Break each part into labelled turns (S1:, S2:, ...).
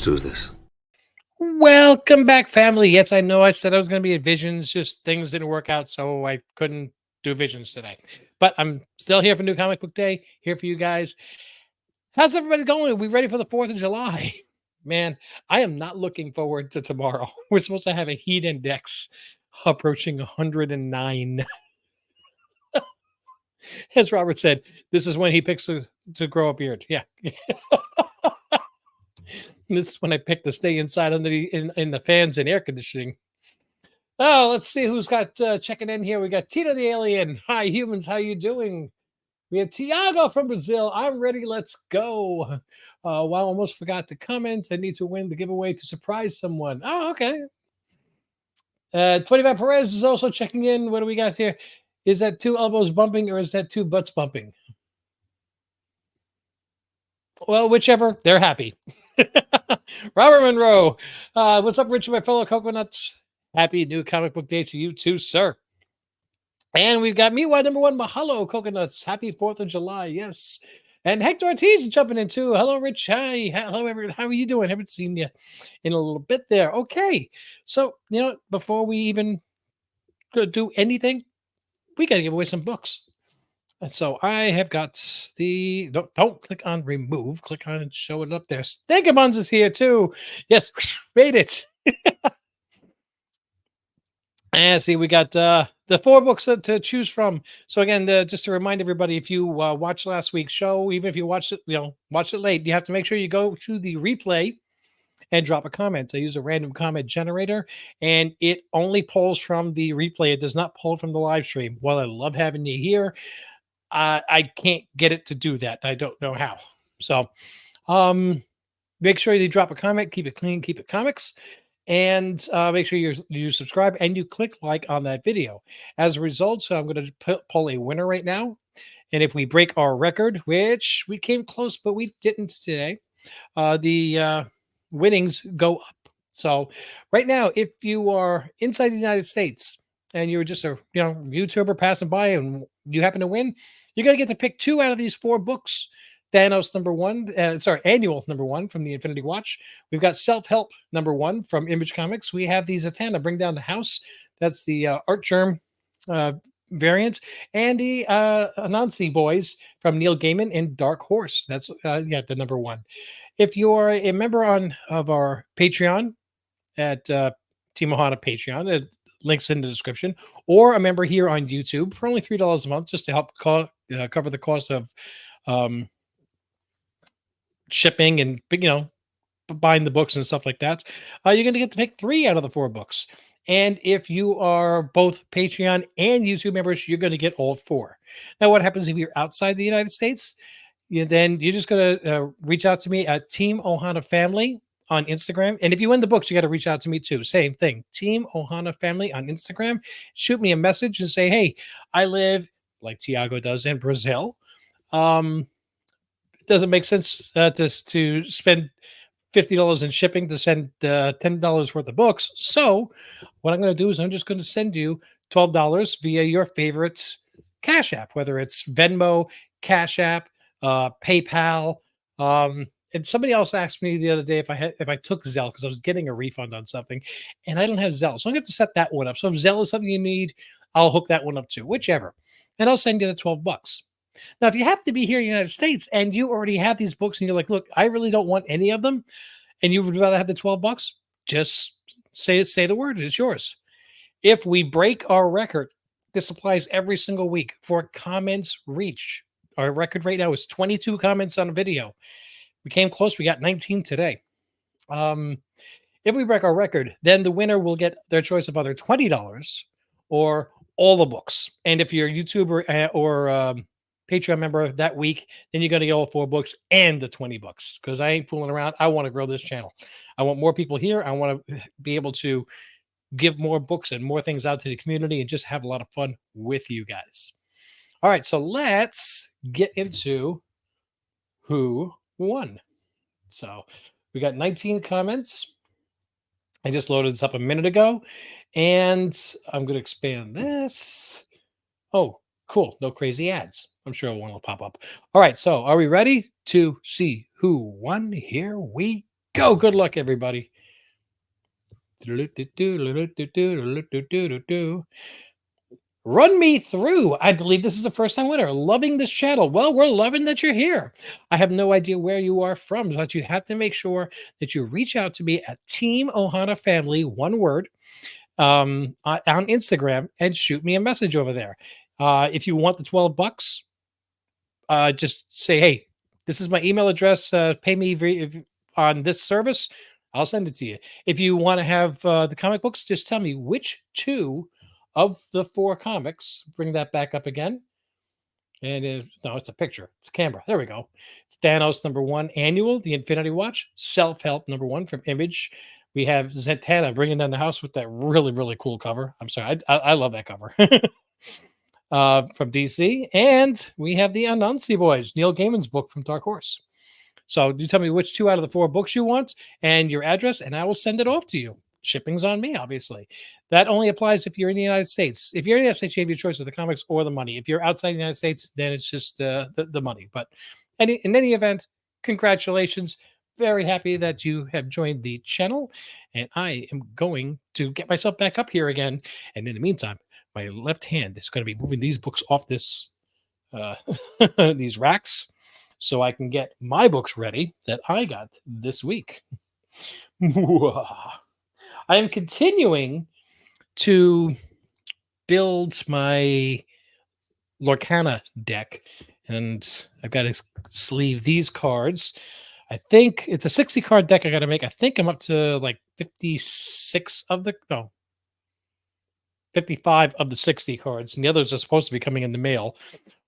S1: do this.
S2: Welcome back, family. Yes, I know I said I was going to be at Visions, just things didn't work out, so I couldn't do Visions today. But I'm still here for New Comic Book Day, here for you guys. How's everybody going? Are we ready for the 4th of July? Man, I am not looking forward to tomorrow. We're supposed to have a heat index approaching 109. As Robert said, this is when he picks to grow a beard. Yeah. This is when I pick to stay inside under in the fans and air conditioning. Oh, let's see who's got checking in here. We got Tito the Alien. Hi, humans. How you doing? We have Tiago from Brazil. I'm ready. Let's go. Wow, almost forgot to comment. I need to win the giveaway to surprise someone. Oh, okay. 25 Perez is also checking in. What do we got here? Is that 2 elbows bumping or is that 2 butts bumping? Well, whichever. They're happy. Robert Monroe. What's up, Richard, my fellow coconuts? Happy New Comic Book Day to you too, sir. And we've got Meanwhile number 1, Mahalo Coconuts. Happy 4th of July. Yes. And Hector Ortiz is jumping in too. Hello, Rich. Hi. Hello, everyone. How are you doing? Haven't seen you in a little bit there. Okay. So, before we even do anything, we got to give away some books. And so I have got the don't click on remove, click on and show it up there. Stegabuns is here too. Yes, made it. And see, we got the 4 books to choose from. So again, just to remind everybody, if you watched last week's show, even if you watched it, watched it late, you have to make sure you go to the replay and drop a comment. I use a random comment generator, and it only pulls from the replay. It does not pull from the live stream. While I love having you here, I can't get it to do that. I don't know how. So make sure you drop a comment, keep it clean, keep it comics, and make sure you subscribe and you click like on that video. As a result, so I'm going to pull a winner right now. And if we break our record, which we came close, but we didn't today, the winnings go up. So right now, if you are inside the United States and you're just a YouTuber passing by and you happen to win, you're going to get to pick 2 out of these 4 books. Thanos number 1, Annual number 1 from the Infinity Watch. We've got Self-Help number 1 from Image Comics. We have the Zatanna Bring Down the House. That's the Art Germ variant. And the Anansi Boys from Neil Gaiman and Dark Horse. That's the number 1. If you're a member of our Patreon at Team Ohana Patreon, it links in the description, or a member here on YouTube for only $3 a month, just to help cover the cost of shipping and buying the books and stuff like that, you're going to get to pick 3 out of the 4 books. And if you are both Patreon and YouTube members, you're going to get all 4. Now, what happens if you're outside the United States? Then you're just going to reach out to me at Team Ohana Family on Instagram. And if you win the books, you got to reach out to me too. Same thing. Team Ohana Family on Instagram. Shoot me a message and say, hey, I live, like Tiago does, in Brazil. It doesn't make sense to spend $50 in shipping to send $10 worth of books. So what I'm going to do is I'm just going to send you $12 via your favorite Cash App, whether it's Venmo, Cash App, PayPal. And somebody else asked me the other day if I took Zelle, because I was getting a refund on something, and I don't have Zelle. So I'm going to set that one up. So if Zelle is something you need, I'll hook that one up too, whichever. And I'll send you the $12. Now, if you happen to be here in the United States and you already have these books and you're like, look, I really don't want any of them, and you would rather have the $12, just say the word. It's yours. If we break our record, this applies every single week for comments reach. Our record right now is 22 comments on a video. We came close. We got 19 today. If we break our record, then the winner will get their choice of either $20 or all the books. And if you're a YouTuber or Patreon member that week, then you're going to get all 4 books and the $20, because I ain't fooling around. I want to grow this channel. I want more people here. I want to be able to give more books and more things out to the community and just have a lot of fun with you guys. All right, so let's get into who won. So we got 19 comments. I just loaded this up a minute ago, and I'm going to expand this. Oh, cool. No crazy ads. I'm sure one will pop up. All right, so are we ready to see who won? Here we go. Good luck, everybody. Run me through. I believe this is a first time winner. Loving this channel. Well, we're loving that you're here. I have no idea where you are from, but you have to make sure that you reach out to me at Team Ohana Family, one word, on Instagram and shoot me a message over there. If you want the $12, just say, hey, this is my email address. Pay me on this service. I'll send it to you. If you want to have the comic books, just tell me which two of the four comics. Bring that back up again. And no, it's a picture. It's a camera. There we go. Thanos #1 annual, The Infinity Watch. Self Help #1 from Image. We have Zatanna bringing down the house with that really, really cool cover. I'm sorry. I love that cover. From DC. And we have the Anansi Boys, Neil Gaiman's book from Dark Horse. So you tell me which two out of the four books you want and your address, and I will send it off to you. Shipping's on me, obviously. That only applies if you're in the United States. If you're in the United States, you have your choice of the comics or the money. If you're outside the United States, then it's just the money. But in any event, congratulations. Very happy that you have joined the channel. And I am going to get myself back up here again. And in the meantime, my left hand is going to be moving these books off this these racks so I can get my books ready that I got this week. I am continuing to build my Lorcana deck, and I've got to sleeve these cards. I think it's a 60 card deck I got to make. I think I'm up to like 56 of the, no, 55 of the 60 cards, and the others are supposed to be coming in the mail.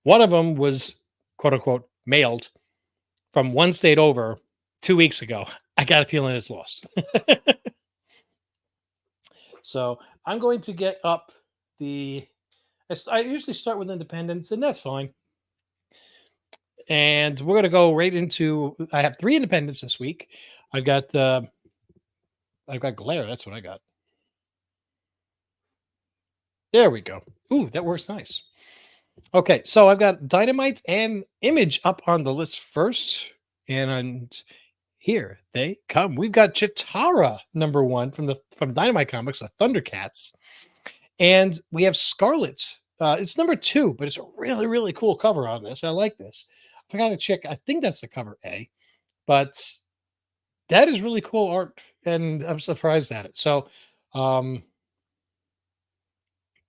S2: One of them was, quote unquote, mailed from one state over 2 weeks ago. I got a feeling it's lost. So I'm going to get up the. I usually start with Independence, and that's fine. And we're going to go right into. I have 3 Independents this week. I've got Glare. That's what I got. There we go. Ooh, that works nice. Okay, so I've got Dynamite and Image up on the list first, and here they come. We've got Chitara #1 from Dynamite Comics, the Thundercats, and we have Scarlet. It's #2, but it's a really, really cool cover on this. I like this. I forgot to check. I think that's the cover A, but that is really cool art, and I'm surprised at it. So,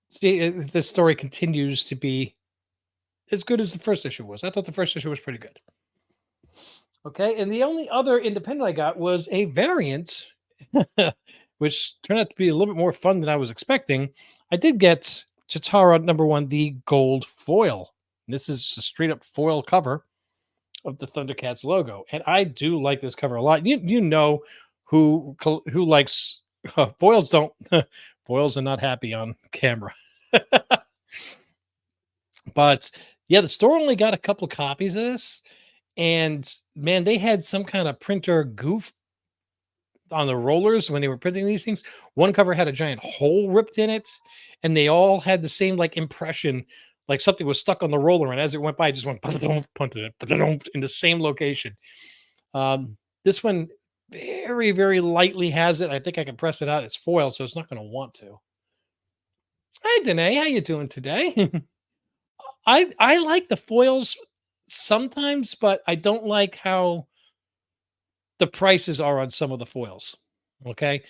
S2: see, this story continues to be as good as the first issue was. I thought the first issue was pretty good. Okay, and the only other independent I got was a variant, which turned out to be a little bit more fun than I was expecting. I did get Chitara #1, the gold foil. This is just a straight up foil cover of the Thundercats logo, and I do like this cover a lot. You know who likes foils? Don't foils are not happy on camera. But yeah, the store only got a couple of copies of this, and man, they had some kind of printer goof on the rollers when they were printing these things. One cover had a giant hole ripped in it, and they all had the same like impression, like something was stuck on the roller, and as it went by, it just went punted it in the same location. This one very, very lightly has it. I think I can press it out. It's foil, so it's not going to want to. Hi, Danae. How you doing today? I like the foils sometimes, but I don't like how the prices are on some of the foils. Okay.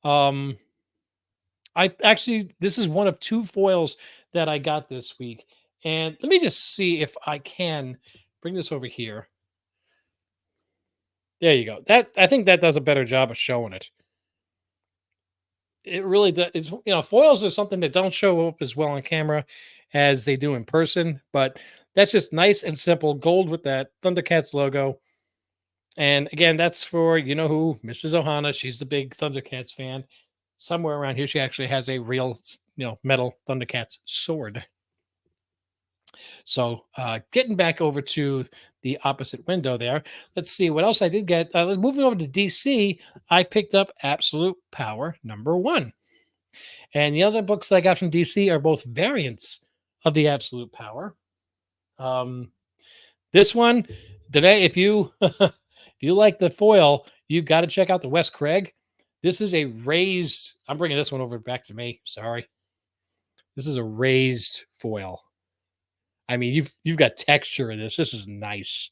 S2: Um, I actually, this is one of 2 foils that I got this week. And let me just see if I can bring this over here. There you go. That I think that does a better job of showing it. It really does. It's, foils are something that don't show up as well on camera as they do in person, but that's just nice and simple gold with that Thundercats logo. And again, that's for who, Mrs. Ohana. She's the big Thundercats fan. Somewhere around here, she actually has a real, metal Thundercats sword. So, getting back over to the opposite window there, let's see what else I did get. Moving over to DC, I picked up Absolute Power #1. And the other books I got from DC are both variants of the Absolute Power. This one today, if you If you like the foil, you got to check out the Wes Craig. This is a raised. I'm bringing this one over back to me. Sorry, this is a raised foil. I mean, you've got texture in this. This is nice.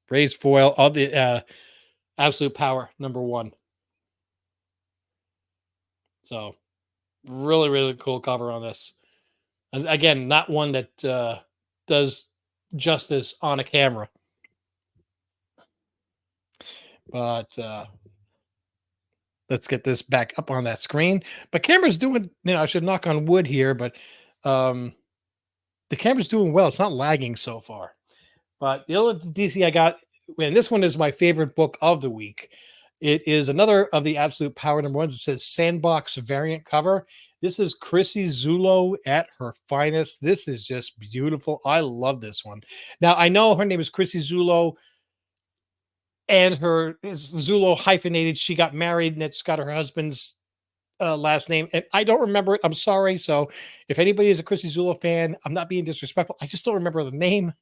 S2: Raised foil of the Absolute Power #1. So really, really cool cover on this. And again, not one that does justice on a camera, but let's get this back up on that screen. But camera's doing, I should knock on wood here, but um, the camera's doing well. It's not lagging so far. But the other DC I got, and this one is my favorite book of the week. It is another of the Absolute Power #1s. It says Sandbox variant cover. This is Chrissy Zulo at her finest. This is just beautiful. I love this one. Now, I know her name is Chrissy Zulo and her is Zulo hyphenated. She got married and it's got her husband's last name. And I don't remember it. I'm sorry. So if anybody is a Chrissy Zulo fan, I'm not being disrespectful. I just don't remember the name.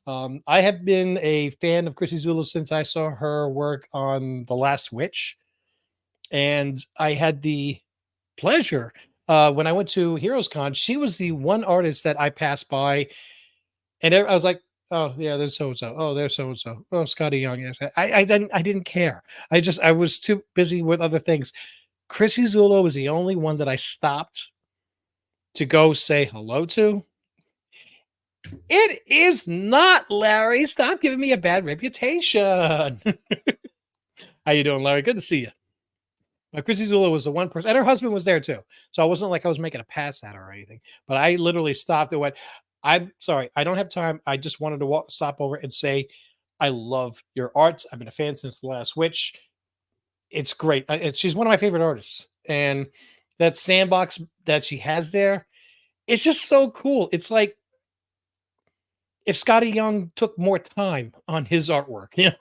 S2: I have been a fan of Chrissy Zulo since I saw her work on The Last Witch. And I had the pleasure when I went to Heroes Con, she was the one artist that I passed by. And I was like, oh, yeah, there's so and so. Oh, there's so and so. Oh, Scotty Young. Yes. I didn't care. I was too busy with other things. Chrissy Zulo was the only one that I stopped to go say hello to. It is not, Larry. Stop giving me a bad reputation. How you doing, Larry? Good to see you. Chrissy Zulo was the one person, and her husband was there too. So it wasn't like I was making a pass at her or anything. But I literally stopped and went, I'm sorry, I don't have time. I just wanted to stop over and say, I love your art. I've been a fan since The Last Witch. It's great. She's one of my favorite artists. And that sandbox that she has there, it's just so cool. It's like if Scotty Young took more time on his artwork,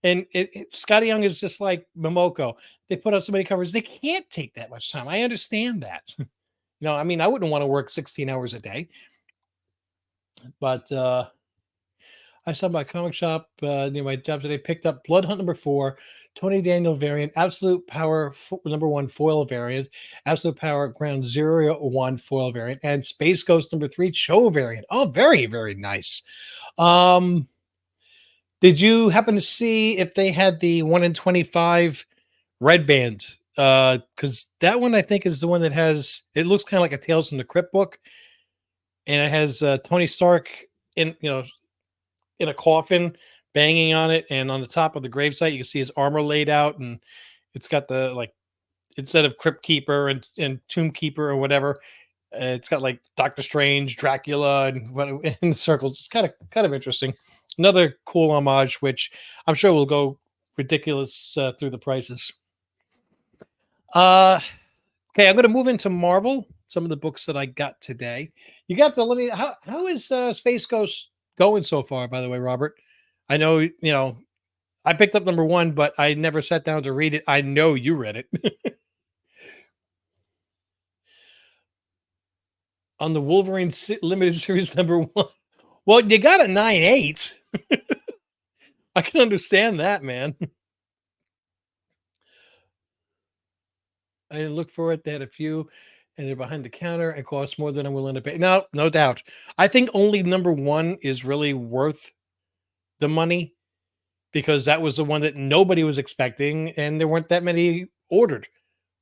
S2: And Scotty Young is just like Momoko. They put out so many covers, they can't take that much time. I understand that. I mean, I wouldn't want to work 16 hours a day, but I saw my comic shop near my job today, picked up Blood Hunt #4, Tony Daniel variant, Absolute Power #1 foil variant, Absolute Power Ground Zero One foil variant, and Space Ghost #3 Cho variant. Oh, very, very nice. Um, did you happen to see if they had the 1 in 25 red band? Because that one I think is the one that has, it looks kind of like a Tales from the Crypt book, and it has Tony Stark in in a coffin banging on it, and on the top of the gravesite you can see his armor laid out, and it's got the like, instead of Crypt Keeper and Tomb Keeper or whatever, it's got like Doctor Strange, Dracula, and what in circles. It's kind of interesting. Another cool homage, which I'm sure will go ridiculous through the prices. Okay, I'm going to move into Marvel. Some of the books that I got today. You got to let me. How is Space Ghost going so far? By the way, Robert, I know I picked up #1, but I never sat down to read it. I know you read it on the Wolverine limited series #1. Well, you got a 9.8. I can understand that, man. I look for it. They had a few, and they're behind the counter and cost more than I'm willing to pay. No, no doubt. I think only #1 is really worth the money because that was the one that nobody was expecting, and there weren't that many ordered.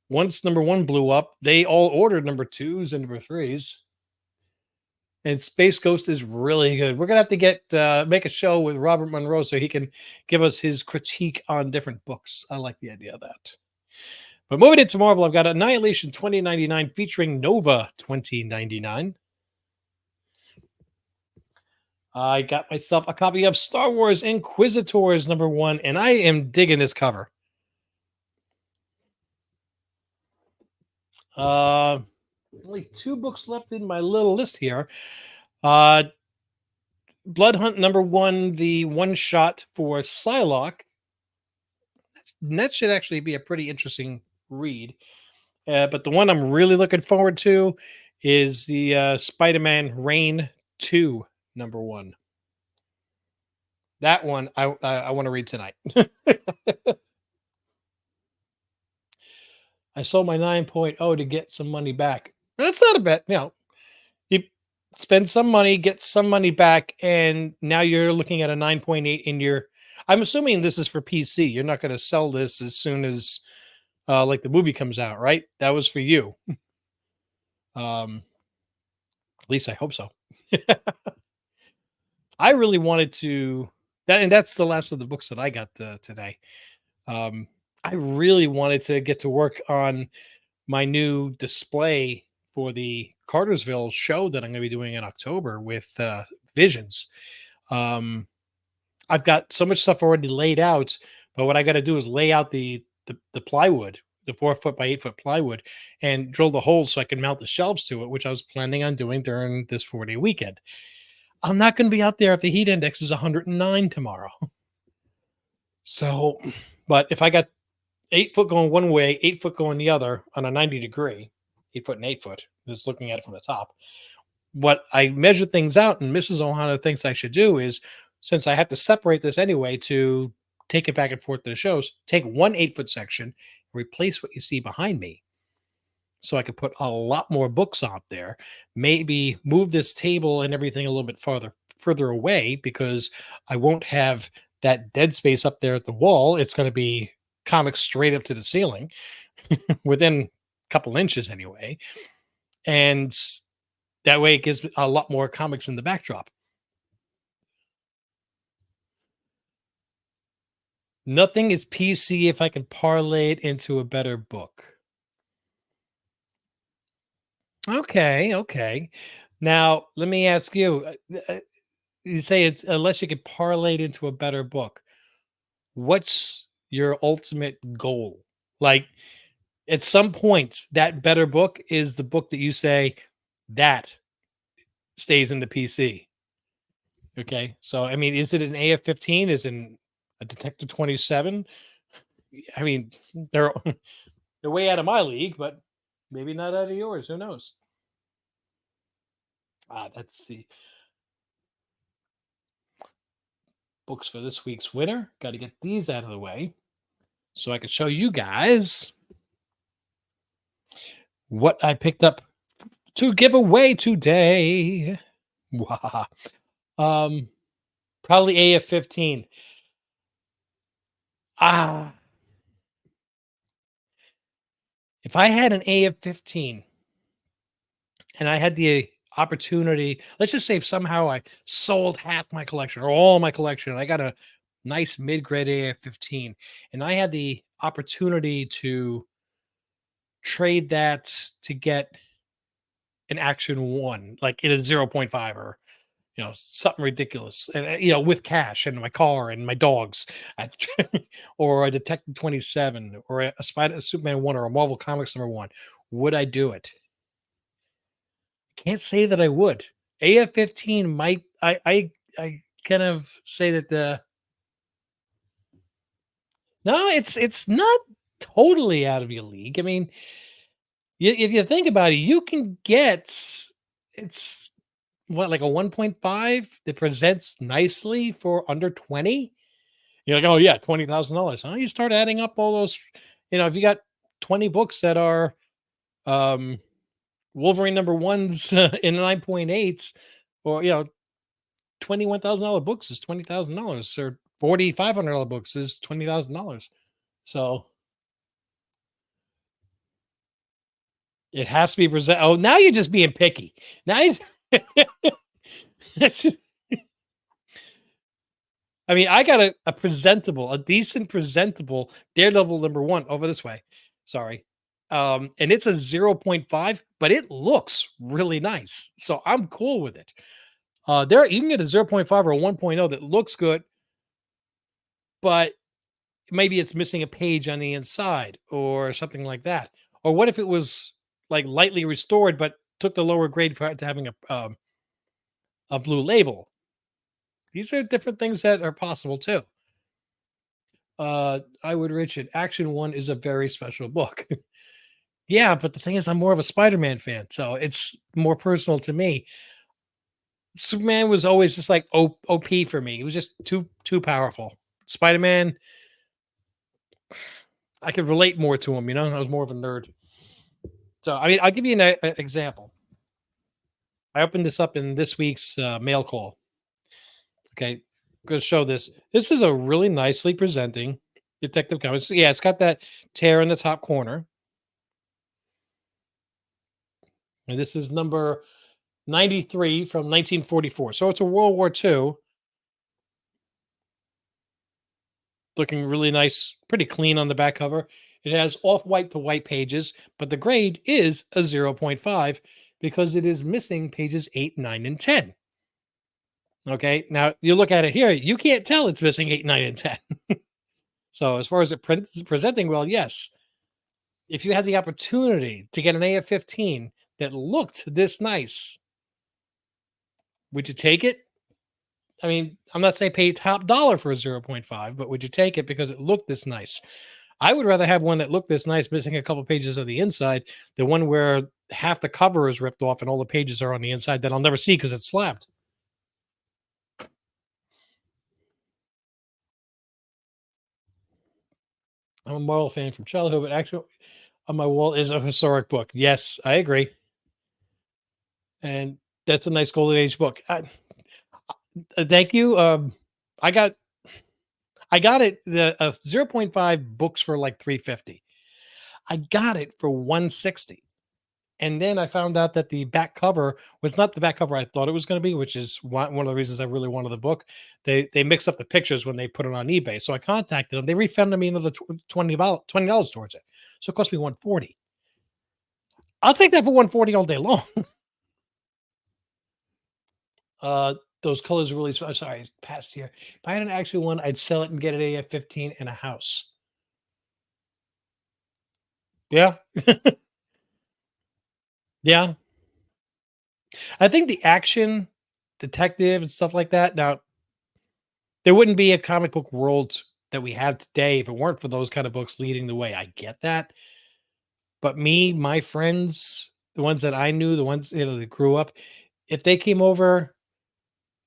S2: Once #1 blew up, they all ordered #2s and #3s. And Space Ghost is really good. We're gonna have to get make a show with Robert Monroe so he can give us his critique on different books. I like the idea of that. But moving into Marvel, I've got Annihilation 2099 featuring Nova 2099. I got myself a copy of Star Wars Inquisitors #1, and I am digging this cover. Only 2 books left in my little list here. Blood Hunt #1, the one shot for Psylocke. That should actually be a pretty interesting read. But the one I'm really looking forward to is the Spider-Man Reign 2 #1. That one I want to read tonight. I sold my 9.0 to get some money back. That's not a bad, you spend some money, get some money back, and now you're looking at a 9.8 in your. I'm assuming this is for PC. You're not going to sell this as soon as like the movie comes out, right? That was for you. At least I hope so. I really wanted to that, and that's the last of the books that I got today. Um, I really wanted to get to work on my new display for the Cartersville show that I'm going to be doing in October with Visions. Um, I've got so much stuff already laid out, but what I got to do is lay out the plywood, the 4 foot by 8 foot plywood, and drill the holes so I can mount the shelves to it, which I was planning on doing during this 4-day weekend. I'm not going to be out there if the heat index is 109 tomorrow. So, but if I got 8 foot going one way, 8 foot going the other on a 90-degree, 8 foot and 8 foot, just looking at it from the top. What I measure things out, and Mrs. Ohana thinks I should do is, since I have to separate this anyway to take it back and forth to the shows, take one 8 foot section, replace what you see behind me, so I could put a lot more books out there. Maybe move this table and everything a little bit further away because I won't have that dead space up there at the wall. It's going to be comics straight up to the ceiling within a couple inches anyway. And that way it gives a lot more comics in the backdrop. Nothing is PC if I can parlay it into a better book. Okay, okay. Now, let me ask you, you say it's unless you could parlay it into a better book. What's your ultimate goal? Like at some point, that better book is the book that you say that stays in the PC. Okay. So I mean, is it an AF-15? Is it a Detective 27? I mean, they're they're way out of my league, but maybe not out of yours. Who knows? That's the books for this week's winner. Got to get these out of the way so I can show you guys what I picked up to give away today. Wow. Um, Probably AF-15. Ah, if I had an AF-15 and I had the opportunity, let's just say if somehow I sold half my collection or all my collection, I got a nice mid-grade AF-15, and I had the opportunity to trade that to get an Action 1, like in a zero point 0.5 or something ridiculous, and with cash and my car and my dogs, or a Detective 27, or a Superman 1, or a Marvel Comics #1, would I do it? Can't say that I would. AF-15 might. I kind of say that the no, it's not totally out of your league. I mean, if you think about it, you can get it's what, like a 1.5 that presents nicely for under 20. You're like, oh yeah, $20,000. Huh? You start adding up all those. If you got 20 books that are um, Wolverine #1s in 9.8s, or $21,000 books is $20,000, or $4,500 books is $20,000. So it has to be present. Oh, now you're just being picky. Now I mean, I got a decent presentable Daredevil #1 over this way. Sorry. And it's a zero point 0.5, but it looks really nice. So I'm cool with it. There you can get a zero point 0.5 or a 1.0 that looks good, but maybe it's missing a page on the inside or something like that. Or what if it was like lightly restored, but took the lower grade for to having a blue label? These are different things that are possible too. I would Richard. Action 1 is a very special book. Yeah, but the thing is, I'm more of a Spider-Man fan, so it's more personal to me. Superman was always just like OP for me. He was just too powerful. Spider-Man, I could relate more to him, I was more of a nerd. So, I mean, I'll give you an example. I opened this up in this week's mail call. Okay, I'm going to show this. This is a really nicely presenting Detective Comics. Yeah, it's got that tear in the top corner. And this is number 93 from 1944. So it's a World War II, looking really nice, pretty clean on the back cover. It has off-white to white pages, but the grade is a zero point 0.5 because it is missing pages 8, 9, and 10. Okay, now you look at it here, you can't tell it's missing 8, 9, and 10. So as far as it presenting well, yes. If you had the opportunity to get an AF-15 that looked this nice, would you take it? I mean, I'm not saying pay top dollar for a zero point 0.5, but would you take it because it looked this nice? I would rather have one that looked this nice, missing a couple pages of the inside, than one where half the cover is ripped off and all the pages are on the inside that I'll never see because it's slabbed. I'm a Marvel fan from childhood, but actually on my wall is a historic book. Yes, I agree. And that's a nice golden age book. Thank you. I got I got it the zero point 0.5 books for like 350. I got it for 160. And then I found out that the back cover was not the back cover I thought it was going to be, which is one of the reasons I really wanted the book. They mix up the pictures when they put it on eBay. So I contacted them. They refunded me another $20 towards it. So it cost me 140. I'll take that for 140 all day long. Those colors are really sorry, past here. If I had an actual one, I'd sell it and get an AF-15 in a house. Yeah. Yeah. I think the action, detective, and stuff like that. Now, there wouldn't be a comic book world that we have today if it weren't for those kind of books leading the way. I get that. But me, my friends, the ones that I knew, the ones that grew up, if they came over,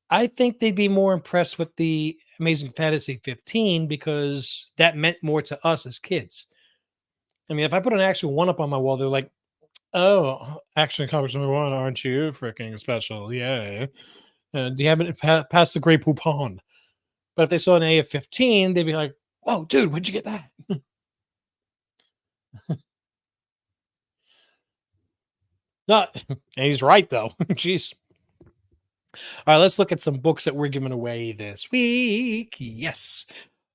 S2: I think they'd be more impressed with the Amazing Fantasy 15 because that meant more to us as kids. I mean, if I put an actual one up on my wall, they're like, "Oh, Action Comics #1, aren't you freaking special? Yay! Do you haven't passed the Grey Poupon?" But if they saw an AF-15, they'd be like, "Whoa, dude, where'd you get that?" Not, and he's right though. Jeez. All right, let's look at some books that we're giving away this week. Yes.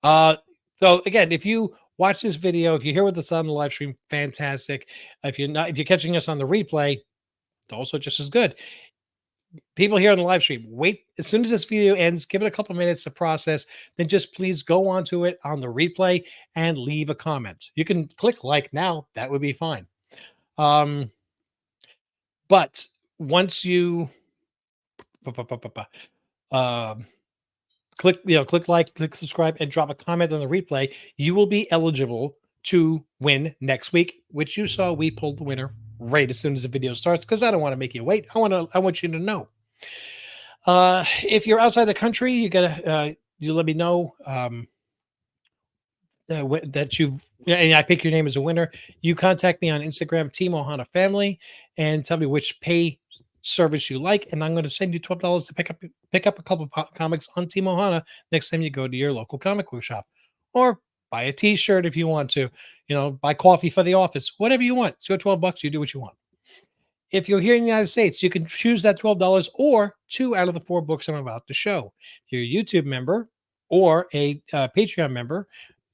S2: Uh, so again, if you watch this video, if you're here with us on the live stream, fantastic. If you're catching us on the replay, it's also just as good. People here on the live stream, wait as soon as this video ends, give it a couple minutes to process, then just please go onto it on the replay and leave a comment. You can click like now, that would be fine. But once you um click like, click subscribe, and drop a comment on the replay, you will be eligible to win next week, which you saw we pulled the winner right as soon as the video starts because I don't want to make you wait. I want you to know. If you're outside the country, you let me know that and I pick your name as a winner. You contact me on Instagram, Team Ohana Family, and tell me which pay service you like, and I'm going to send you $12 to pick up a couple of comics on Team Ohana next time you go to your local comic book shop, or buy a T-shirt if you want to. Buy coffee for the office, whatever you want. It's your $12. You do what you want. If you're here in the United States, you can choose that $12 or 2 out of the 4 books I'm about to show. If you're a YouTube member or a Patreon member,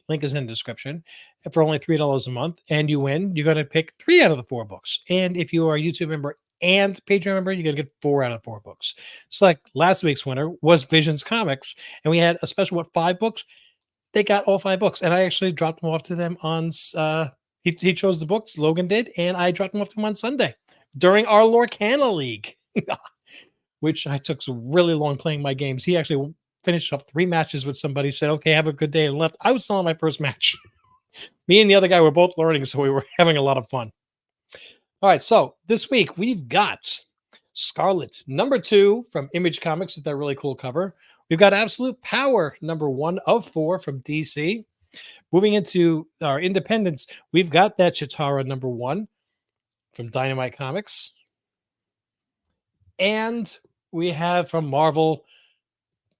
S2: link is in the description, for only $3 a month, and you win, you're going to pick 3 out of the 4 books. And if you are a YouTube member and Patreon member, you're going to get 4 out of 4 books. So like last week's winner was Visions Comics, and we had a special, 5 books? They got all 5 books, and I actually dropped them off to them on, he chose the books, Logan did, and I dropped them off to him on Sunday during our Lorcana League, which I took so really long playing my games. He actually finished up 3 matches with somebody, said, "Okay, have a good day," and left. I was still on my first match. Me and the other guy were both learning, so we were having a lot of fun. All right, so this week we've got Scarlet #2 from Image Comics with that really cool cover. We've got Absolute Power #1 of 4 from DC. Moving into our independents, we've got that Chitara #1 from Dynamite Comics. And we have from Marvel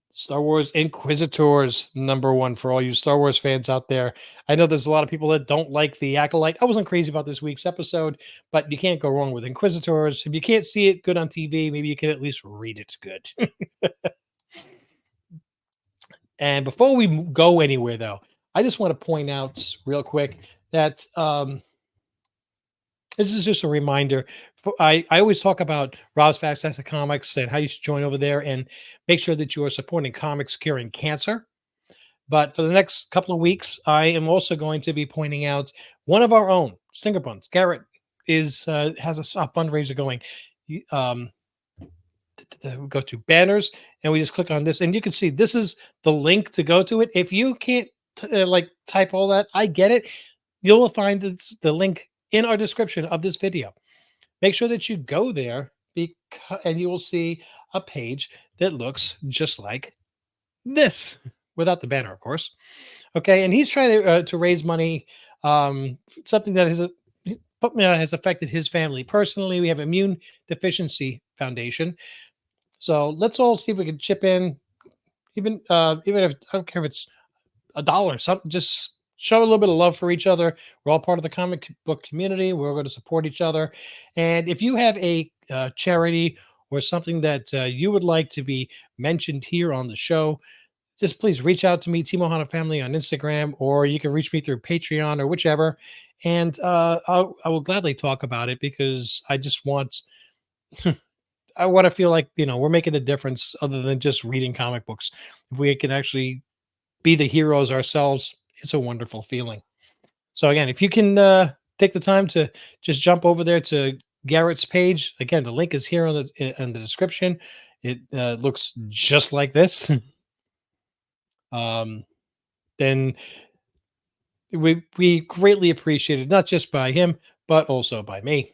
S2: Star Wars Inquisitors #1 for all you Star Wars fans out there. I know there's a lot of people that don't like the Acolyte. I wasn't crazy about this week's episode, but you can't go wrong with Inquisitors. If you can't see it good on TV, maybe you can at least read it good. And before we go anywhere, though, I just want to point out real quick that this is just a reminder. I always talk about Rob's Fast Acid Comics and how you should join over there and make sure that you are supporting comics curing cancer. But for the next couple of weeks, I am also going to be pointing out one of our own, Stinger Buns. Garrett is has a fundraiser going. We go to banners and we just click on this, and you can see this is the link to go to it. If you can't like type all that, I get it. You'll find the link in our description of this video. Make sure that you go there and you will see a page that looks just like this, without the banner, of course. Okay, and he's trying to raise money, something that has affected his family personally. We have Immune Deficiency Foundation, so let's all see if we can chip in, even if I don't care if it's $1, something. Just show a little bit of love for each other. We're all part of the comic book community. We're going to support each other. And if you have a charity or something that you would like to be mentioned here on the show, just please reach out to me, Team Ohana Family on Instagram, or you can reach me through Patreon or whichever. And I will gladly talk about it, because I just want, I want to feel like, we're making a difference other than just reading comic books. If we can actually be the heroes ourselves, it's a wonderful feeling. So again, if you can take the time to just jump over there to Garrett's page, again, the link is here in the description. It looks just like this. Then we greatly appreciate it, not just by him, but also by me.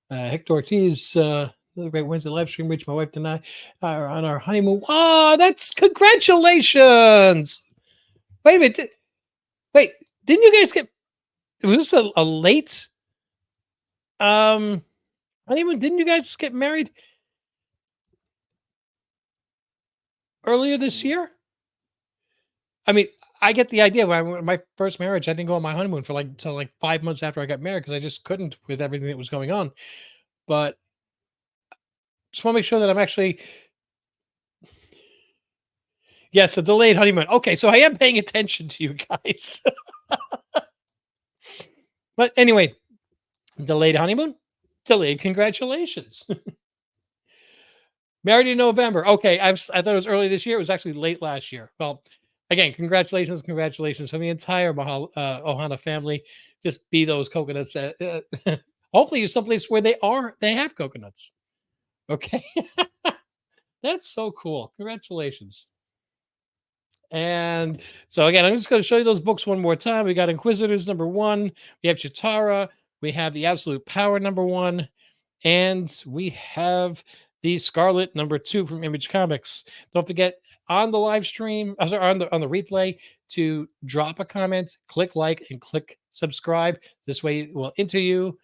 S2: Hector Ortiz, another great Wednesday live stream, reached my wife and I on our honeymoon. Oh, that's congratulations! Wait a minute. Wait, didn't you guys get? Was this a late honeymoon? Didn't you guys get married earlier this year? I mean, I get the idea. My first marriage, I didn't go on my honeymoon for till like 5 months after I got married, because I just couldn't with everything that was going on. But just want to make sure that I'm actually, yes, a delayed honeymoon. Okay, so I am paying attention to you guys. But anyway, delayed honeymoon, delayed congratulations. Married in November. Okay, I thought it was early this year. It was actually late last year. Well, again, congratulations from the entire Ohana family. Just be those coconuts. Hopefully, you're someplace where they have coconuts. Okay, that's so cool. Congratulations. And so again, I'm just going to show you those books one more time. We got Inquisitors #1. We have Chitara. We have the Absolute Power #1. And we have the Scarlet #2 from Image Comics. Don't forget on the live stream, on the replay, to drop a comment, click like, and click subscribe. This way it will enter you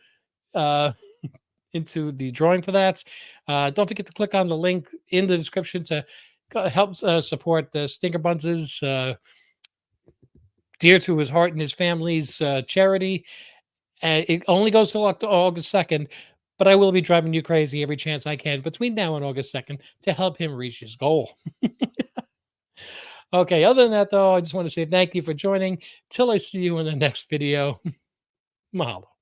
S2: into the drawing for that. Don't forget to click on the link in the description to help support Stinker Buns' dear to his heart and his family's charity. It only goes till August 2nd, but I will be driving you crazy every chance I can between now and August 2nd to help him reach his goal. Okay, other than that, though, I just want to say thank you for joining. Till I see you in the next video. Mahalo.